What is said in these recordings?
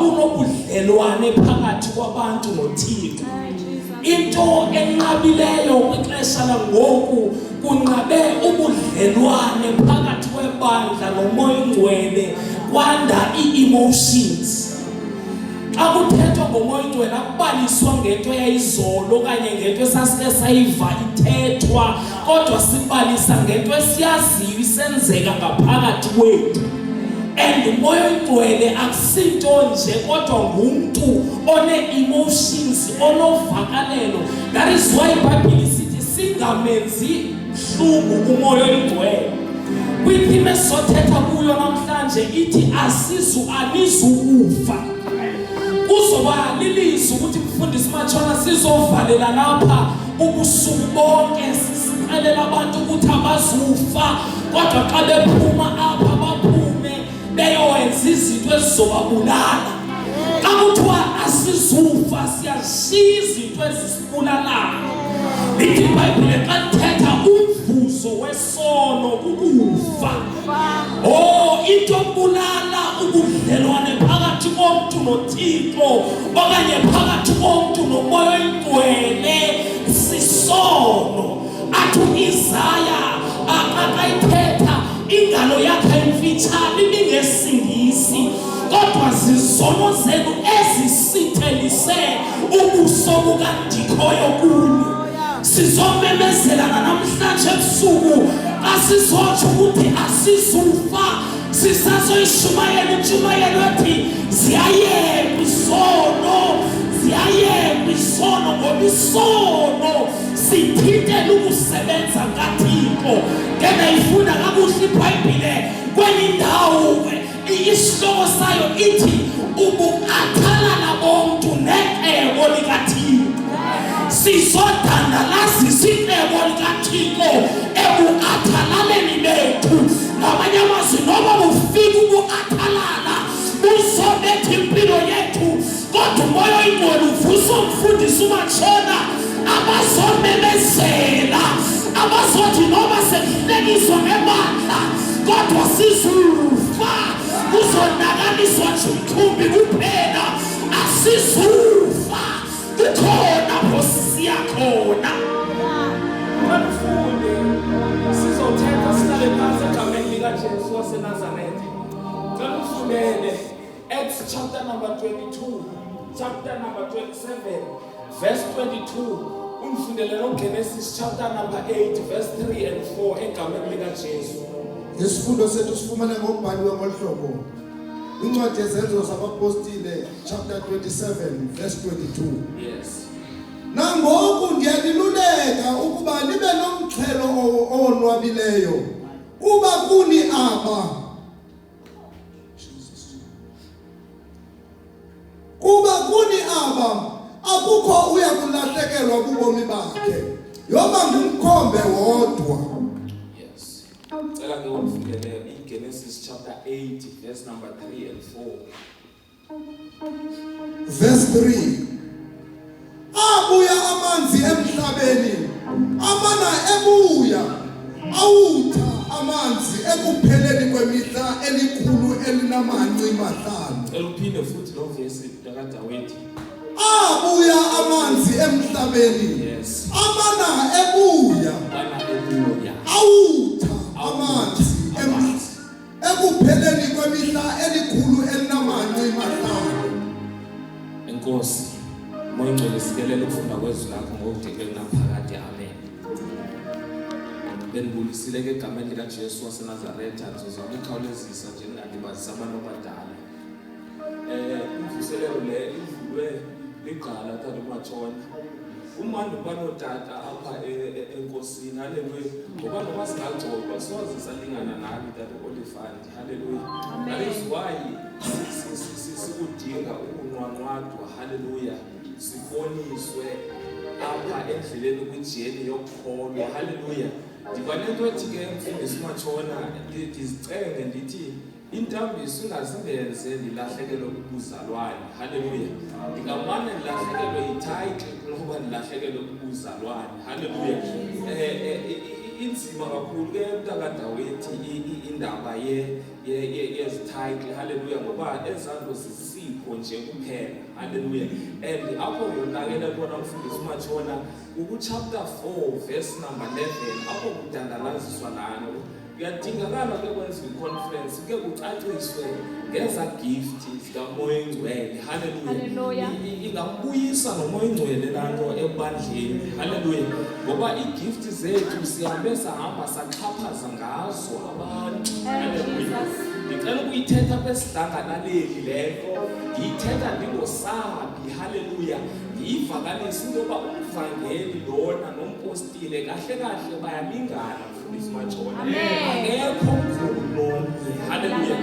kunobudlelwane phakathi kwabantu noThixo. Into enqabileyo kwixesha langoku kunqabe ubudlelwane phakathi kwebandla nomoya oyingcwele, kwanda ii-emotions. Xa kuthethwa ngomoya oyingcwele akubaliswa ngento yayizolo okanye ngento esasike sayiva ithethwa, kodwa sibalisa ngento esiyaziyo isenzeka ngaphakathi kwethu. And umoya oyingcwele akusinto nje kodwa ngumntu one-emotions, onovakalelo. That is why iBhayibhile sithi singamenzi mhlungu umoya oyingcwele. Kwithime esizothetha kuyo namhlanje ithi anizukufa. Kuzoba lilizwi ukuthi mfundisi Matshona sizovalela lapha ubusuku bonke sisixelela abantu ukuthi abazufa, kodwa xa bephuma apha baphume beyowenza izinto ezizobabulala. Xa kuthiwa asizufa siyashiya izinto ezisibulalayo. Lithi iBhayibhile xa lithetha umvuzo wesono kukufa. Into ebulala ubudlelwane phakathi komntu noThixo okanye phakathi komntu nomoya oyingcwele sisono. Athi uIsaya akayithetha ingalo yakhe imfitshane ibingesingisi, kodwa zizono zenu ezisithelise ubuso bukandikhoyo kuni. Sizomemezela namhlanje ebusuku asizotsho ukuthi asizufa, sisazoyishumayela intshumayelo ethi ziyayeka isono, ngoba isono sithintela ukusebenza kaThixo. Ngiyayifunda kakuhle iBhayibhile kwenye indawo isihloko sayo ithi ubukathalala bomntu necebo likaThixo. Sizodandalazisa icebo likaThixo ebukathalaleni bethu. Ngamanye amazwi noba bufika ubukathalala buzobetha impilo yethu, kodwa umoya oyingcwele uvusa umfundisi uMatshona abazomemezela, abazothi noba sekuhlekiswa ngebandla kodwa sizufa, kuzonakaliswa nje umthumbi kuphela, asizufa, kukhona Nkosi yakhona. Bafunde sizothetha sihlale phansi egameni likaJesu waseNazaretha. Ngicela ufundele Acts chapter number 22, chapter number 27, verse 22. Umfundele noGenesis chapter number 8, verse 3 and 4 egameni likaJesu. Isifundo sethu sifumana ngokubhaliwe ngolhlobo. Incwadi yezenzo zabapostile chapter 27 verse 22. Yes. Nangoku ngiyaliluleka ukuba nibe nomxhelo owonwabileyo kuba kuni aba. Kuba kuni aba akukho uya kulahlekelwa kubomi bakhe, yoba ngumkhombe wodwa. Yes. Cela ke ufundele Genesis chapter 8 verse number 3 and 4. Verse 3. Abuya amanzi emhlabeni, amana ebuya, awutha amanzi ekupheleni kwemihla elikhulu elinamanci mahlanu. Eluphinde futhi lo verse kaDawidi. Abuya amanzi emhlabeni, yes, amana ebuya, awutha amanzi ekupheleni kwemihla elikhulu elinamanci mahlanu. Enkosi moya oyingcwele sikelele ukufunda kwezwi lakho ngokudekela naphakade. Amen. Benbulisile ke egameni likaJesu waseNazaretha sizozama ukukhawulezisa nje ngingalibazisa abantu abadala. Imvuselelo le ivulwe liqala Tata uMatshona. Umando banotata apha enkosini. Haleluya. Ngoba ngoba singagcoba soze salingana nabi Tata Olifant. Haleluya. That is why sikudinga ukunqwanqwadwa. Haleluya. Sifoniswe apha endleleni kwijeni yokukholwa. Haleluya. Ndibanento ethi ke mfundisi Matshona ndizicenge ndithi intambiso ingazindenze ndilahlekelwe kubuzalwane. Haleluya. Ndingamane ndilahlekelwe yititle kunoba ndilahlekelwe kubuzalwane. Haleluya. Inzima kakhulu ke mntakaDawidi indaba title, hallelujah, ngoba ezando sisipho nje kuphela, hallelujah. And apho ngonakele khona umfundisi uMatshona chapter 4 verse number 11 apho kudandalaziswa lana kuyadingakala ke kwenza iconference ke kucaciswe ngeza gift zikaMoya Engcwele, hallelujah. Ingambuyisa noMoya Engcwele lanto ebandleni, hallelujah, ngoba igift zethu sihambe sahamba saxhaphaza ngazo abantu, hallelujah. Ngicela ukuyithetha besidlanganaleli lento ngiyithetha ndingosabi, hallelujah. Ngiyivakalisa into yoba umvangeli lona nompostile kahle kahle bayalingana mfundisi Matshona, akekho mkhulu nomnye, hallelujah.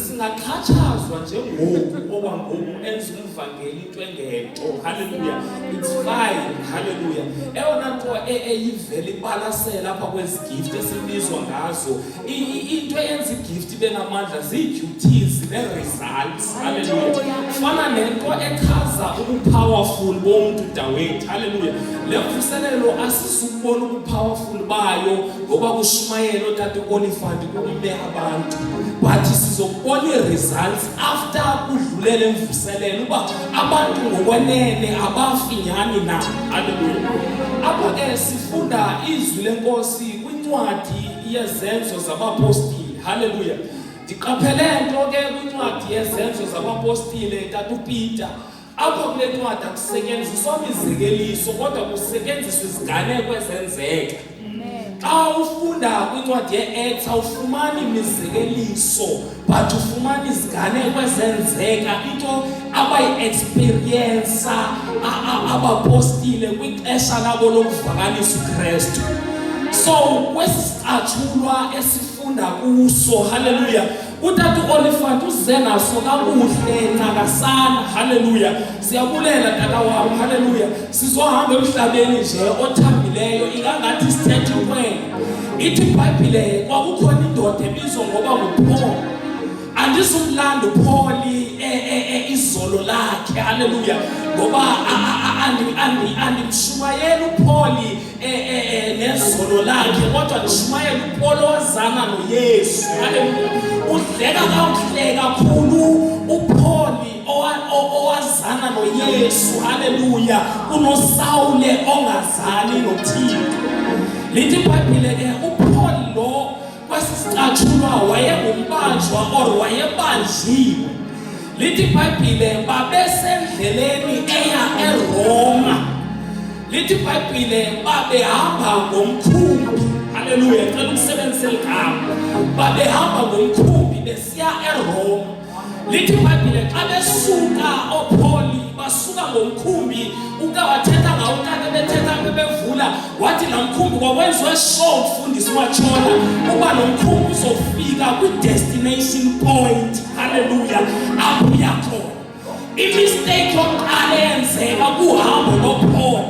Singaqhatshazwa njengoku okwangoku enza umvangeli into engento, hallelujah. It's fine, hallelujah. Eyona nto eyivele ibalasela apha kwezi gift esibizwa ngazo, into eyenza igift ibe namandla zii-duties ne-results, hallelujah. Fana nento echaza ubupowerful bomntu Dawethu, hallelujah. Le mvuselelo asisukubona ubupowerful bayo ngoba kuShumayela otata uOlifant kume abantu, but sizokubona i-results after kudlulele mvuselelo uba abantu ngokwenene abafinyani na, hallelujah. Apho sifunda izwi lenkosi kwincwadi yezenzo zabapostile, hallelujah. Ndiqaphele nto ke kwincwadi yezenzo zabapostile tata uPeter, apho kule ncwadi akusetyenziswa imizekeliso kodwa kusetyenziswa iziganeko ezenzeka. Xa ufunda kwincwadi ye-Acts awufumani imizekeliso but ufumana iziganeko ezenzeka, into abayi-experiensa abapostile kwixesha labo lokuvakalisa uKristu. So kwesicatshulwa esifunda kuso, hallelujah, utata uOlifant uze naso kakuhle ncakasana, hallelujah. Siyabulela tata wam, hallelujah. Sizohamba emhlabeni nje othambileyo ingangathi sithethe kwena. Ithi iBhayibhile kwakukhona indoda ebizwa ngoba nguPaul. Andisumlando Paul izolo lakhe, hallelujah, ngoba andimshumayela uPaul nezolo lakhe kodwa ndishumayela uPaul owazana noYesu, hallelujah. Udleka kakuhle kakhulu uPaul owazana noYesu, hallelujah, kunoSawule ongazani noThixo. Lithi iBhayibhile ke uPaul lo kwasisicatshulwa wayengumbanjwa or wayebanjiwe. Lithi iBhayibhile babesendleleni eya eRoma. Lithi iBhayibhile babehamba ngomkhumbi, hallelujah, cela ukusebenzisa igama, babehamba ngomkhumbi besiya eRoma. Lithi iBhayibhile xa besuka oPaul basuka ngomkhumbi ukawathetha ngawo utata bethetha bebevula wathi la mkhumbi kwakwenziwe show mfundisi Matshona uba lo mkhumbi uzofika kwi-destination point, hallelujah, apho uyakhona. I-mistake yokuqala eyenzeka kuhambo noPaul,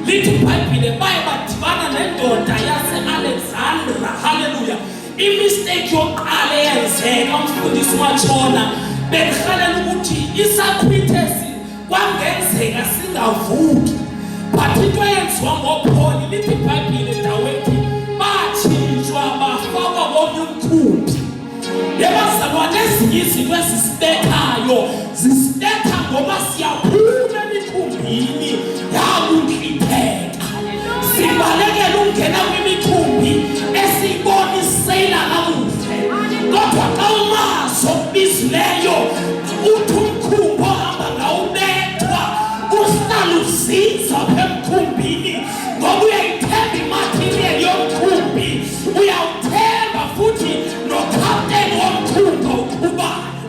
lithi iBhayibhile baye badibana nendoda yase-Alexandra, hallelujah. I-mistake yokuqala eyenzeka mfundisi Matshona bekhalela ukuthi isakhwithesi kwangenzeka singavuki, but into eyenziwa ngoPaul, lithi iBhayibhile Dawethu batshintshwa bafakwa komnye umkhumbi. Yebazalwane ezinye izinto ezisibethayo zisibetha ngoba siyaphuma emikhumbini yakuntlitheka. Sibalekela ungena kwimikhumbi esiyibona iseyila kakuhle, kodwa xa umazi okubizileyo uthi umkhumbi ohamba ngawubethwa uhlala uzinza apha emkhumbini ngoba uyayithemba imaterial yomkhumbi, uyawuthemba futhi nokapteni womkhumbi uqhubayo.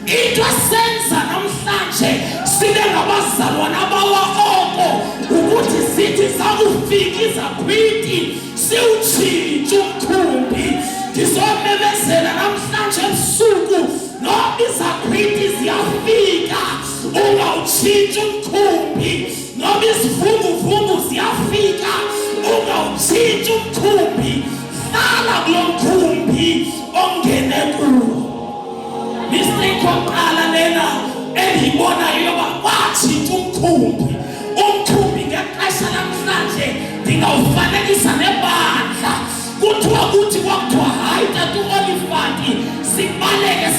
Into esenza namhlanje sibe ngabazalwana abawa oko ukuthi sithi sakufika izakhwithi siwutshintshe umkhumbi. Ndizomemezela namhlanje ebusuku noba izakhwithi ziyafika ungawutshintshi umkhumbi, noba izivunguvungu ziyafika ungawutshintshi umkhumbi. Hlala kulo mkhumbi ongene kuwo. Mistake yokuqala lena endiyibonayo yoba watshintsha umkhumbi. Umkhumbi ngexesha namhlanje ndingawufanekisa nebandla. Kuthiwa kwakuthiwa hayi tata uOlifant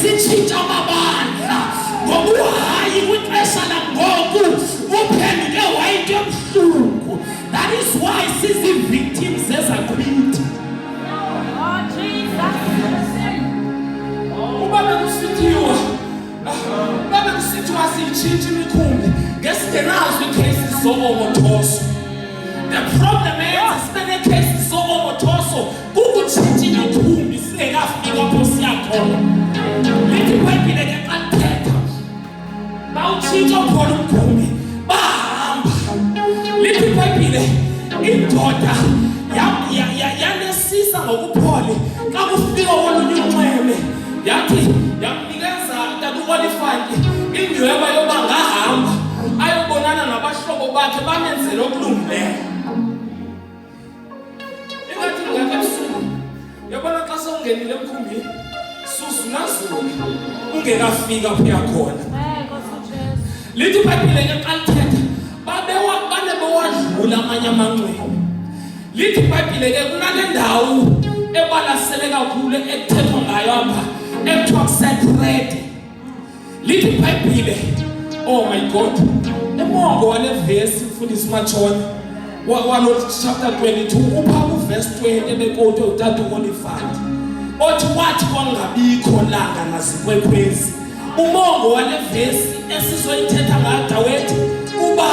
sitshintsha amabandla ngoba hayi kwixesha langoku uphenduke wayinto ebuhlungu. That is why sizi-victims ezakhwithi. Uba bekusithiwa siyitshintshe imikhumbi ngesingenazo iicases zoomothoso. The problem is sinee-cases zoomothoso kukutshintsha imikhumbi singekafika apho siyakhona. Lithi iBhayibhile ke xa lithetha bawutshintsha uphole umkhumbi bahamba. Lithi iBhayibhile indoda yanesisa ngokuphole xa kufika olunye unxweme yathi yamnikeza taku-Olifant indyweba yoba ngahamba ayobonana nabahlobo bakhe bamenzele okulungileyo. Ingathi ngakho ebusuku yabona xa sewungenile emkhumbini suzulazula ungekafika apho uyakhona. Lithi iBhayibhile ke xa lithetha bane bewadlula amanye amanxweme. Lithi iBhayibhile ke kunale ndawo ebalasele kakhulu ekuthethwa ngayo apha ekuthiwa kusekrete. Lithi iBhayibhile, oh my God, umongo wale vesi mfundisi Machona walo chapter 22 upha kuverse 20 ebekotwe utata uOlifant othi wathi kwangabikho langa nazinkwenkwezi. Umongo wale vesi esizoyithetha ngayo Daweti uba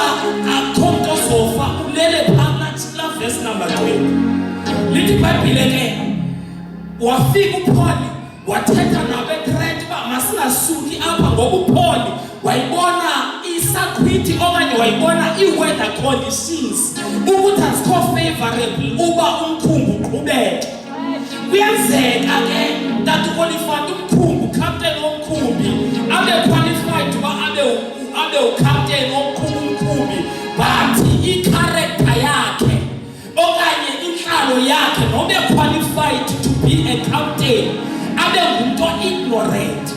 akho mntu ozofa ulele phakathi la verse number 20. Lithi iBhayibhile ke wafika uPaul wathetha nabeKrete uba masingasuki apha ngoba uPaul wayibona isakhwithi okanye wayibona i-weather conditions ukuthi azikho favorable uba umkhumbi uqhubeke. Kuyenzeka ke that uOlifant umkhumbi, captain womkhumbi abe qualified uba abe ucaptain womkhumbi but i-character yakhe okanye inhlalo yakhe nobe qualified to be a captain abe ngumuntu ignorant.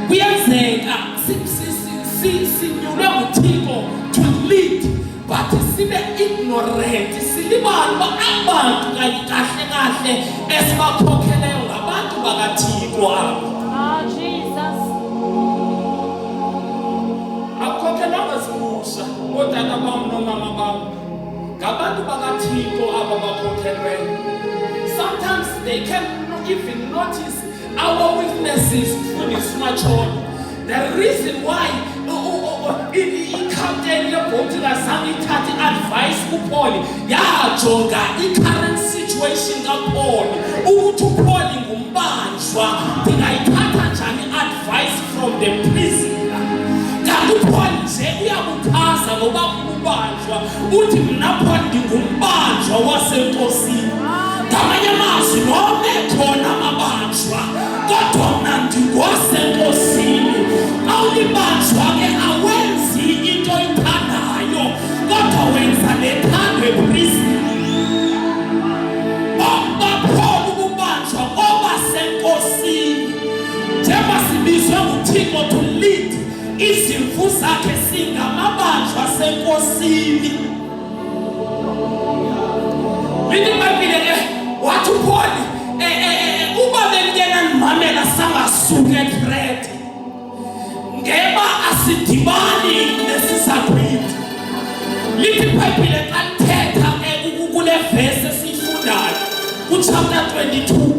Kuyenzeka sinyulwe nguThixo to lead but sibe ignorant, silibala uba abantu kanye kahle esibakhokheleyo ngabantu bakaThixo abo. Jesus. Akukhokhelanga zibusha ootata bam noomama bam ngabantu bakaThixo aba bakhokhelweyo. Sometimes they can even notice our weaknesses mfundisi Machona. The reason why i-captain yebhoti ngazange ithathe advice kuPaul yajonga i-current situation kaPaul ukuthi uPaul ngumbanjwa ndingayithatha njani advice from the prisoner. Kanti uPaul nje uyakuchaza ngoba ubanjwa uthi mna Paul ndingumbanjwa wasenkosini. Ngamanye amazwi noma ekhona amabanjwa kodwa mna ndingosenkosini. Awulibanjwa ke awenzi into oyithandayo kodwa wenza lethandwe eprisinini. Baphole ukubanjwa ngoba senkosini. Njengoba sibizwe nguThixo to lead izimvu zakhe singamabanjwa senkosini. Lithi iBhayibhile ke wathi uPaul uba belingena ndimamela sangasuka eKrete ngeba asidibani nesisakhwithi. Lithi iBhayibhile xa lithetha kule verse esiyifundayo kuchapter 22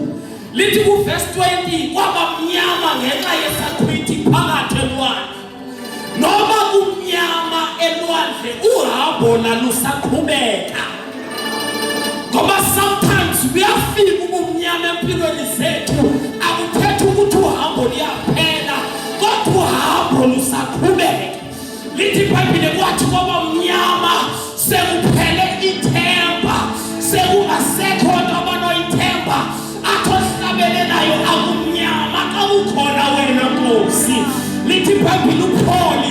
lithi kuverse 20 kwaba mnyama ngenxa yesakhwithi phakathi elwandle. Noma kumnyama elwandle uhambo lalusaqhubeka. Ngoba sometimes kuyafika ubumnyama empilweni zethu akuthethi ukuthi uhambo liyaphela kodwa uhambo lusaqhubeka. Lithi iBhayibhile kwathi kwaba mnyama sekuphele ithemba sekungasekho nto abanoyithemba atho sihlabelelayo akumnyama xa ukhona wena Nkosi. Lithi iBhayibhile uPaul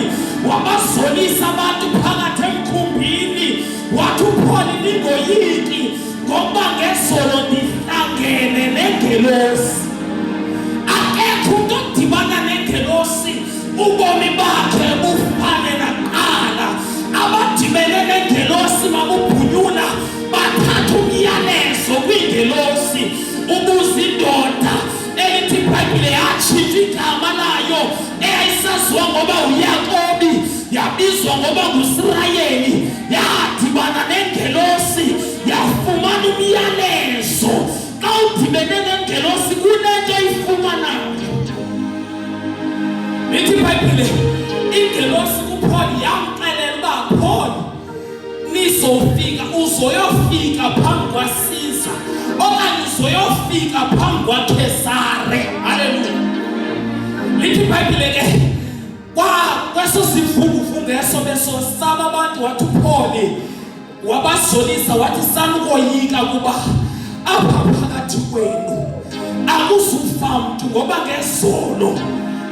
wabazolisa abantu phakathi emkhumbini wathi uPaul ningoyiki ngoba ngezolo ndihlangene nengelosi. Akekho umntu odibana nengelosi ubomi bakhe bufane nakuqala. Abadibene nengelosi babubhunyula bathatha umyalezo kwingelosi ubuza indoda elithi iBhayibhile yathi wayesaziwa ngoba uYakobi, yabizwa ngoba nguIsrayeli, yadibana nengelosi, yafumana umyalezo. Xa udibene nengelosi kunento ayifumanayo. Lithi iBhayibhile, ingelosi kuPaul yamxelela uba Paul, nizofika, uzoyofika phambi kwaSiza okanye uzoyofika phambi kwaKesare. Haleluya. Lithi iBhayibhile ke, kweso sivuguvugu eso besosaba abantu, wathi uPaul wabazolisa, wathi sanukoyika kuba apha phakathi kwenu akuzufa mntu, ngoba ngezolo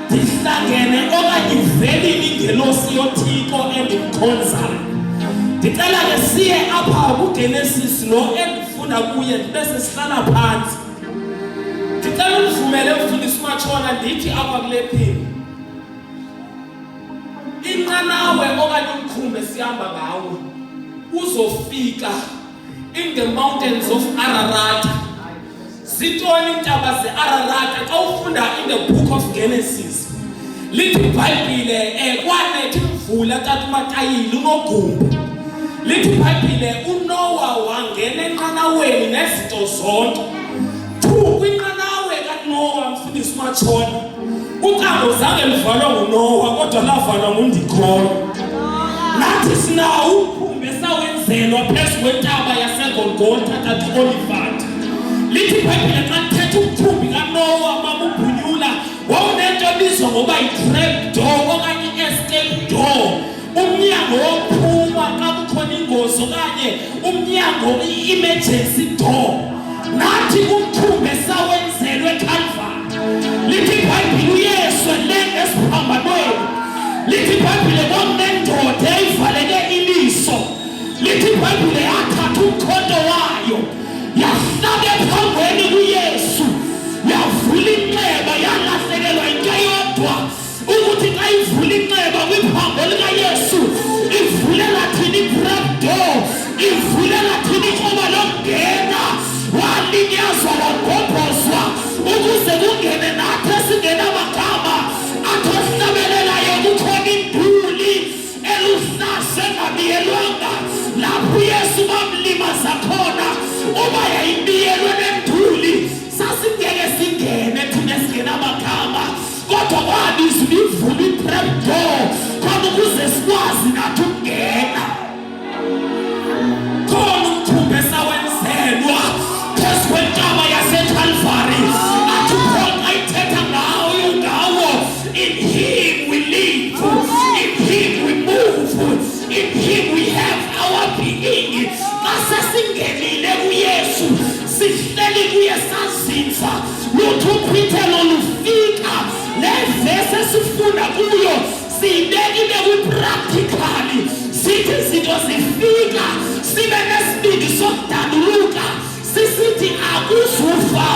ndihlangene okanye ivelile ingelosi yoThixo endimkhonzayo. Ndicela ke siye apha kuGenesis lo endifunda kuye bese sihlala phansi. Ndicela uvumele umfundisi uMatshona ndithi apha kule phini, inqanawe okanye umkhumbe sihamba ngawo uzofika in the mountains of Ararat. Zitoni intaba ze-Ararat xa ufunda in the book of Genesis. Lithi iBhayibhile kwanetha imvula tata uMatayili unogumbi. Lithi iBhayibhile uNoah wangena enqanaweni nezinto zonke. Kwinqanawe kaNoah, mfundisi uMatshona, ucango zange luvalwa nguNoah kodwa lavalwa nguNdikhoyo. Nathi sinawo umkhumbi esawenzelwa phezu kwentaba yaseGolgotha tata uOlifant. Lithi iBhayibhile xa lithetha umkhumbi kaNoah mamubhunyula wawunento ebizwa ngoba yi-trap door okanye i-escape door, umnyango wokuphuma xa kukhona ingozi okanye umnyango i-emergency door. Nathi umkhumbi esawenzelwe eCalvary. Lithi iBhayibhile uYesu elenge esiphambanweni. Lithi iBhayibhile kwakunendoda eyivaleke iliso. Lithi iBhayibhile yathatha umkhonto wayo yahlaba ephangweni kuYesu, yavula inxeba, yalahlekelwa into eyodwa ukuthi xa ivula inxeba kwiphambo likaYesu ivulela thina i-trap door, ivulela thina ikroba lokungena. Walinyazwa wagobhozwa ukuze kungene nathi esingenamagama athi osihlabelelayo kukhona induli eluhlaza engabiyelwanga. Lapho uYesu bamlimaza khona uba yayibiyelwe nenduli, sasingeke singene thina esingenamagama, kodwa kwabizwa ivula i-trap door khona ukuze sikwazi nathi ukungena. Khona umkhumbi esawenzelwa phezu kwentaba yaseCalvary. Athi uPaul ayithetha ngawo, in him we live, in him we move, in him we have our being. Xa sesingenile kuYesu sihleli kuye sazinza. Luthi uchithelo lufika, levesi esifunda kuyo siyibekile kwi-practically. Sithi izinto zifika sibe nesibindi sokudanduluka sisithi akuzufa.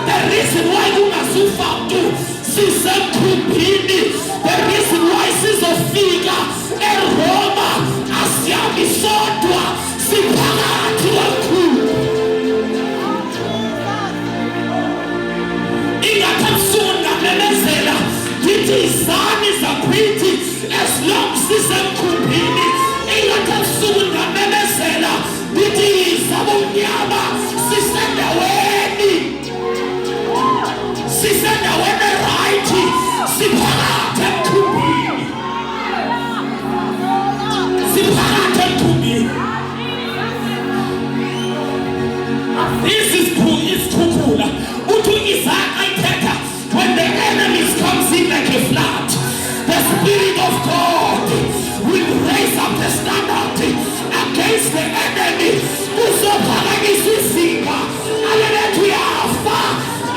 The reason why kungazufa mntu sisemkhumbini, the reason why sizofika eRoma asihambi sodwa, siphakathi kakhulu. Ingathi ebusuku ngamemezela ndithi izani zakwithi as long sisemkhumbini. Ingathi ebusuku ngamemezela ndithi izabomnyama sisendaweni right, siphakathi emkhumbini, siphakathi emkhumbini. This is khukhula. Uthi Isaac ayithetha, when the enemies comes in like a flood, the Spirit of God will raise up the standard against the enemy. Uzophakanyisa izinga alelethu uyafa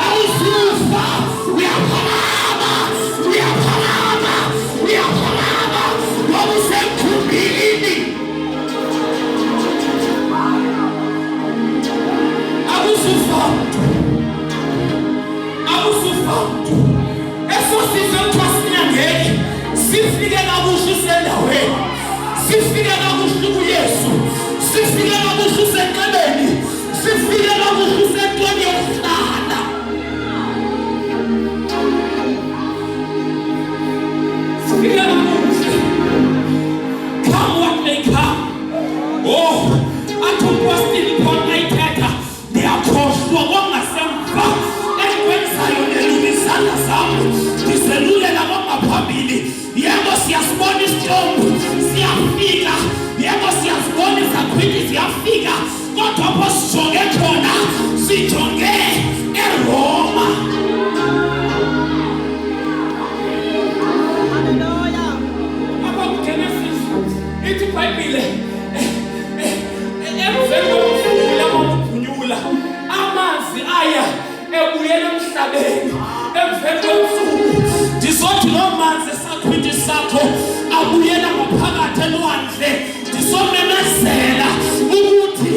awuzufa, uyaphakama ngoba usemkhumbini. Akuzufa mntu. Eso sizothiwa sinyangeki sifike kakuhle usendaweni, sifike kakuhle kuYesu, sifike kakuhle usenqebeni, sifike kakuhle usentweni yokuhlala. emhlabeni emveni kwensuku ndizothi lo manzi sakhwithi sakho abuyela ngaphakathi elwandle ndizomemezela ukuthi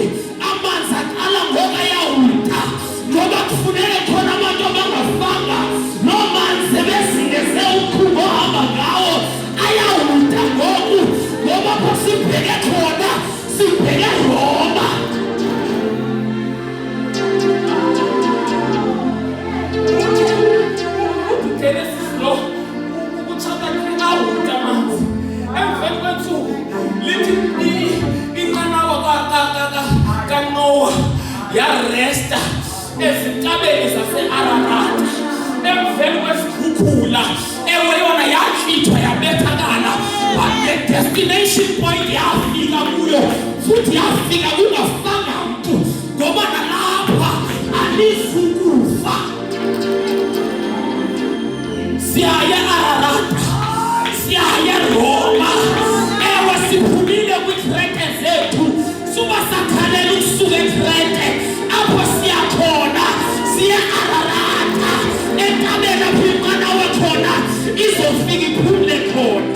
amanzi aqala ngoba yawuta ngoba kufuneka khona abantu abangafanga lo manzi bezingeze ukhubo hamba ngawo ayawuta ngoku ngoba sibheke khona sibheke Roma. Genesis lo ukuchapter 3 awuta manzi emveni kwensuku lithi inqanawa kaNoah yaresta ezintabeni zase-Ararat emveni kwesikhukhula ewe yona yakhithwa yabethakala but the destination point yafika kuyo futhi yafika kungafanga mntu ngoba nalapha alizukufa. Siyaya Ararat, siyaya Roma, ewe siphumile kwikrete zethu suba sakhalela ukusuka ekrete apho siyakhona siya Ararata entabeni apho inqanawa khona izofika iphumule khona.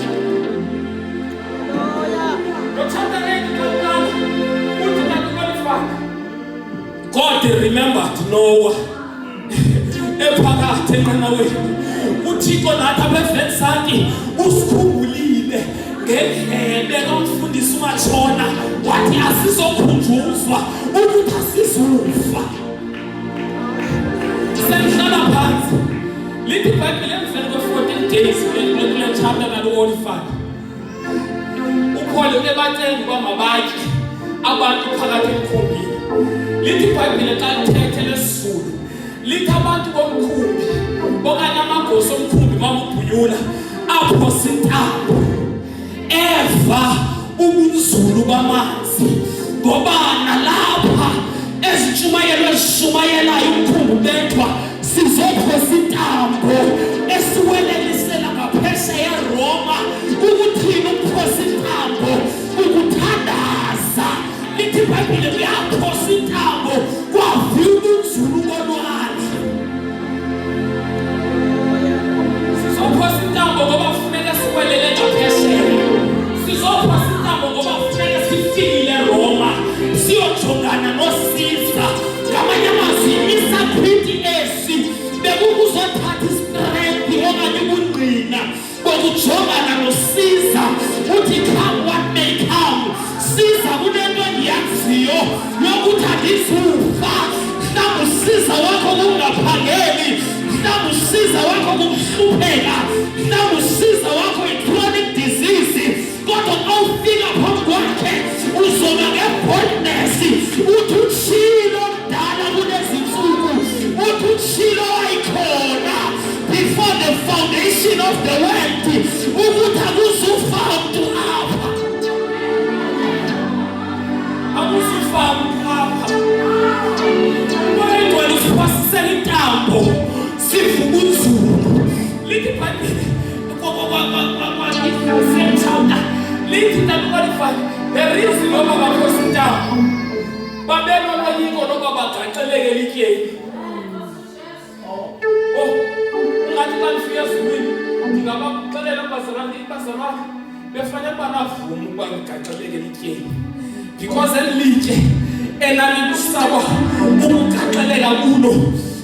God remembered Noah ephakathi enqanaweni. Uthixo nathi abevensati usikhumbulile ngendlebe kamfundisi uMatshona wathi asizokhunjuzwa ukuthi asizufa. Senhlala phansi lithi iBhayibheli emveni kwe-14 days kule chapter kalu-45 uPaul ebathengi bamabakhe abantu phakathi emkhumbini. Lithi iBhayibheli xa lithethe lesizulu lithi abantu bomkhumbi okanye amagosi omkhumbi mamubhunyula apho sintambo eva ubunzulu bamanzi ngoba nalapha ezintshumayelo ezishumayelayo umkhumbi bethwa sizophosa intambo esiwelelisela ngaphesheya eRoma ukuthini ukuphosa intambo ukuthandaza. Lithi iBhayibheli uyaphosa intambo kwaviwa ubunzulu kolwandle. Sizophosa intambo ngoba kufuneka siwelele ngaphesheya. Sizophosa intambo ngoba kufuneka sifikile eRoma siyojongana noSiza. Ngamanye amazwi isakhwithi esi bekukuzothatha istrength okanye ubungqina bokujongana noSiza uthi come what may come. Siza kunento endiyaziyo yokuthi andizufa. Mhlawumbe uSiza wakho kungaphangeli, mhlawumbe uSiza wakho kumhlupheka, mhlawumbe uSiza wakho i-chronic disease kodwa xa ufika phambi kwakhe uzoba nge-boldness uthi utshilo mdala kunezinsuku uthi utshilo wayikhona before the foundation of the world ukuthi akuzufa mntu apha, akuzufa mntu apha. Kodwa usiphosisela intambo sivuka unzulu. Lithi iBhayibheli lithi ndakukwalify the reason loba baphosa intambo babenoloyiko loba bagaxeleke lityeni. Ungathi xa ndifika ezulwini ndingabaxelela bazalwane befanele uba navume ukuba ngigaxeleke lityeni because elilitye enalilusaba ukugaxeleka kulo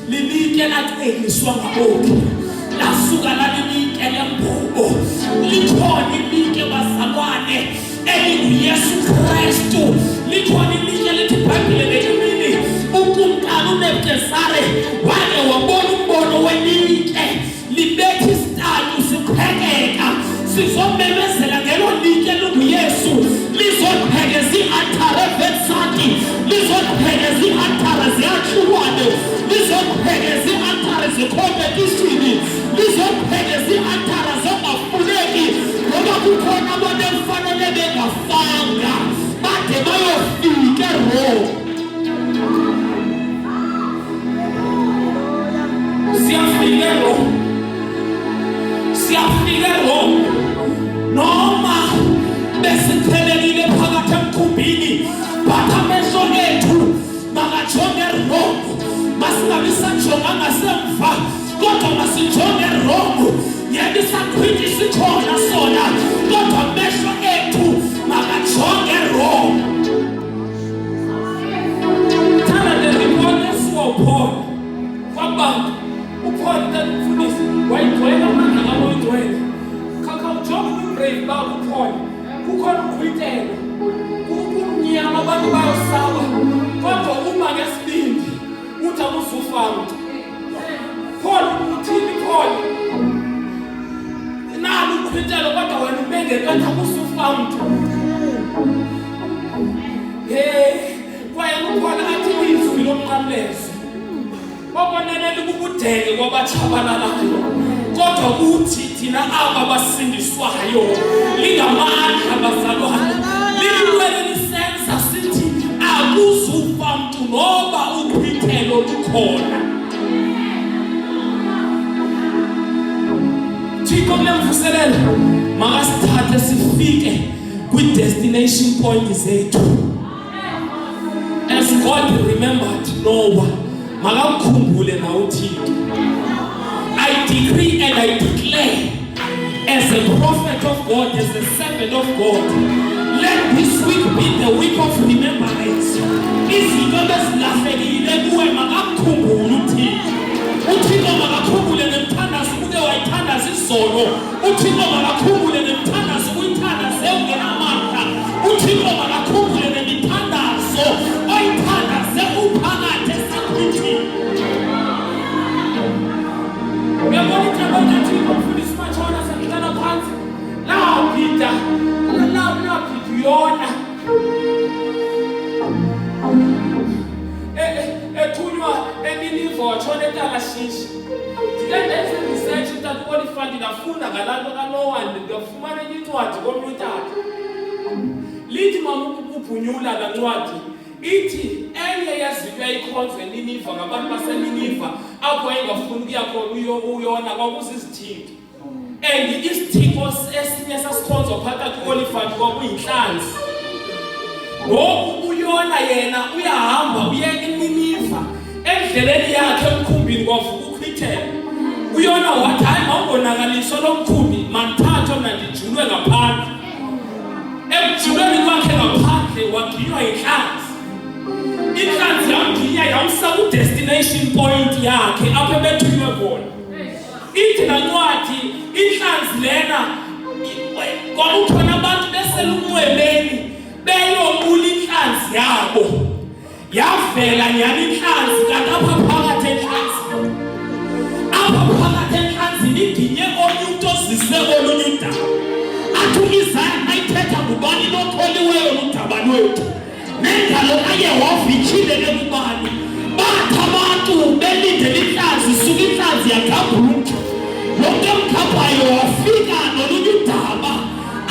lilitye laceliswa ngabokhi lasuka lalilitye lembobo. Likhona ilitye bazalwane elinguYesu Kristu. Likhona ilitye lithi iBhayibheli belimini ukumkani uNebukadnezar wake wabona umbono welitye libetha isitatu siqhekeka. Sizomemezela ngelo litye linguYesu lizoqhekeza i-altare evensati, lizoqhekeza i-altare ziyatshulwane, lizoqhekeza i-altare zecompetition, lizoqhekeza i-altare zongafuneki ngoba kukhona abantu ekufanele bengafanga bade bayofika eRoma. Siyafika eRoma, siyafika eRoma noma besiphelelile phakathi emkhumbini but amehlo ethu makajonge eRoma, masingabi sajonga ngasemva isaqhwithi sikhona sona kodwa amehlo ethu makajonge wrong. Thana ndibone siwophona kwabantu uphona ntanifundisi wayigcwele amandla ngabo uyigcwele khakha ujonge ubrave bakho uphona kukhona ukhwitelo kumnyama abantu bayosaba kodwa uma ngesibindi uthi akuzufa mntu Paul uthini Paul nalo ukhwitelo kodwa wena ubengeke kanti akuzufa mntu kwaye uPaul athi izwi lomnqamlezo obonelele ukubudenge kwabatshabalalayo kodwa uthi thina aba basindiswayo lingamandla bazalwane lilwele lisenza sithi akuzufa mntu noba ukhwithelo lukhona. Thixo mlemvuselelo makasithathe sifike kwi-destination point zethu. As God remembered Noah, makamkhumbule na uThixo. I decree and I declare as a prophet of God, as a servant of God, let this week be the week of remembrance. Izinto ezilahlekile kuwe makamkhumbule uThixo. uThixo makakhumbule nemthandazo uke wayithandaza izolo. uThixo makakhumbule nemthandazo uyithandaze ungenamandla. uThixo makakhumbule nemithandazo oyithandaze uphakathi esaqhwithini. Uyabona ithemba likaThixo mfundisi Matshona sengihlala phansi laphinda uyona ethunywa eNiniva watshona eTalashishi. Ndike ndenze research utata uOliphant ndafunda ngalanto kaNoah ndafumana enye incwadi komnye utata. Lithi mama ukubhunyula la ncwadi ithi enye yezinto eyayikhonzwa eNiniva ngabantu baseNiniva apho engafuni ukuya khona uyona kwakuzizithixo. And isithixo esinye sasikhonzwa phakathi kuOliphant kwakuyinhlanzi. Ngoku uyona yena uyahamba uye eNiniva endleleni yakhe emkhumbini kwavuka ukhwithelo. Uyona wathi hayi mawubonakaliswa lo mkhumbi manthatho mna ndijulwe ngaphandle. Ekujulweni kwakhe ngaphandle waginywa yinhlanzi. Inhlanzi yamginya yamsa ku-destination point yakhe apho ebethunywe khona. Ithi nancwadi inhlanzi lena kwakukhona abantu beselumwebeni beyobula inhlanzi yabo. Yavela nyani inhlanzi kanti apha phakathi enhlanzini. Apha phakathi enhlanzini iginye omnye umuntu ozise olunye udaba. Athi uIsaya ayithetha ngubani lokholiweyo ludabani wethu. Nengalo kaYehova ityhilele kubani. Bathi abantu belindele inhlanzi isuka inhlanzi yagabhuka. Lo nto emkhaphayo wafika nolunye udaba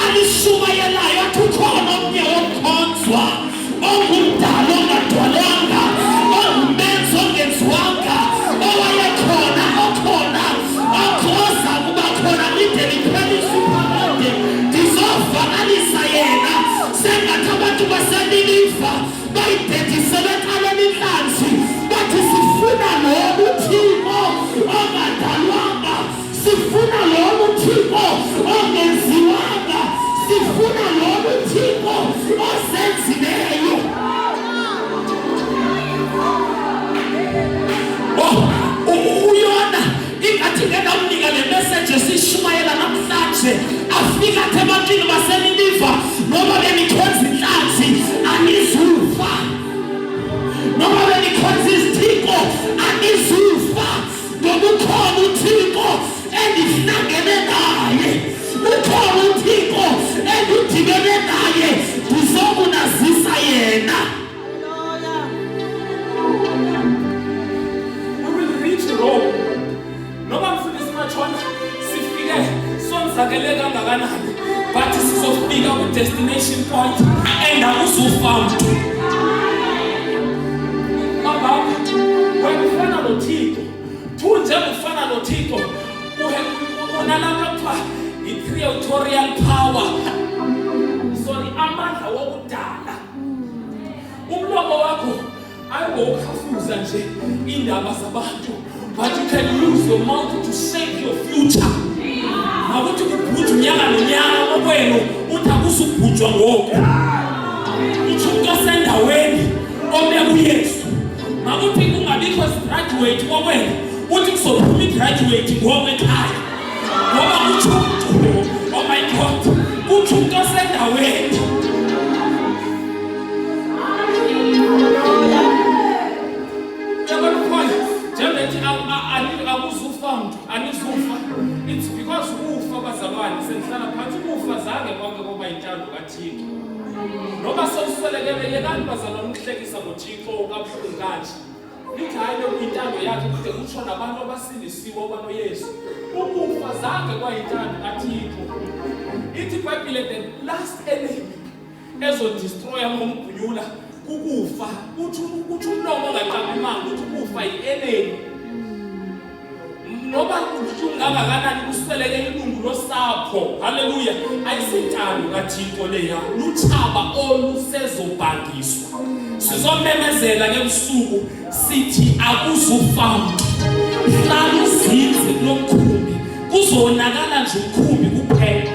alishumayelayo athi ukhona omnye womkhonzwa ongumdala ongadwalanga ongumenzi ongenziwanga owayekhona okhona okhoza kuba khona lide liphelise uphakade ndizovakalisa yena sengathi abantu baseNiniva bayidedise beqaleni inhlanzi bathi sifuna lo Thixo ongadalwanga sifuna lo Thixo ongenziwanga sifuna lo Thixo osenzileyo. Uyona ingathi ngena umnika le message esishumayela namhlanje afika ebantwini baseNiniva noma benikhonza inhlanzi anizufa noma benikhonza izithixo anizufa ngoba ukhona uThixo endihlangene naye. Ukhona uThixo endidibene naye ndizokunazisa yena. We will reach Rome. Noma mfundisi Matshona sifike sonzakele kangakanani but sizofika ku-destination point and akuzufa mntu. Baba wena ufana noThixo thunje ufana noThixo unalapha kuthiwa i-creatorial power. Sorry, amandla wokudala. Umlomo wakho ayingokhafuza nje indaba zabantu but you can use your mouth to shape your future. kwenu uthi akusubhujwa ngoku uthi umuntu osendaweni obeka uYesu makuthi kungabikho graduate kokwena uthi kuzophuma igraduate ngoku ekhaya ngoba uthi oh my God uthi umuntu osendaweni it's because ufa bazalwane senhlala phansi ufa zange konke ngoba intando kaThixo noba sewuselekele yekani bazalwane ukuhlekisa ngoThixo kabuhlungu kanje lithi hayi lo intando yakhe kude kutsho nabantu abasindisiwe kwanoYesu ukufa zange kwayintando kaThixo ithi iBhayibhile the last enemy ezodestroya ngomgunyula ukufa uthi umlomo ongaqambi imanga uthi ukufa yi-enemy noba ungakakanani kusweleke ilungu losapho haleluya ayisintando kaThixo leya luthaba olusezobhangiswa sizomemezela ngebusuku sithi akuzufamba hlala uzinze kulomkhumbi kuzonakala nje umkhumbi kuphela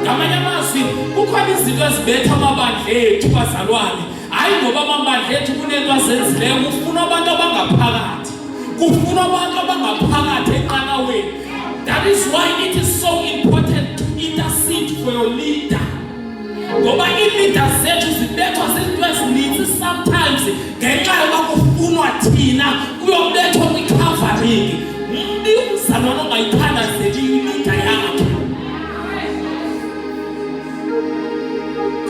ngamanye amazwi kukhona izinto ezibetha amabandla ethu bazalwane hayi ngoba amabandla ethu kunento azenzileyo kufuna abantu abangaphakathi kufuna abantu abangaphakathi enqanaweni. That is why it is so important to intercede for your leader. Ngoba i-leader zethu zibethwa zinto ezininzi sometimes ngenxa yoba kufunwa thina kuyobethwa kwi-covering umzalwane ongayithandazeli i-leader yakhe.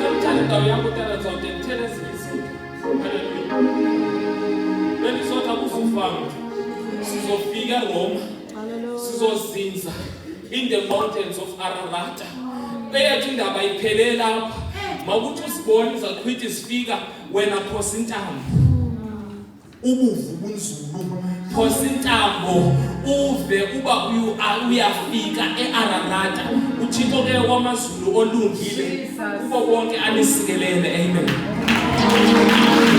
Sometimes indawo yakho tela zonke ngithela ezinye izinto. Bendizothi akuzufanga sizofika eRoma sizozinza in the mountains of Ararat. Beyethu indaba iphelele lapha makuthi usibone izaqhwithi sifika wena phosa intambo ubuvu bunzulu phosa intambo uve uba uyafika eArarat uThixo ke kwamazulu olungile kubo bonke anisikelele amen.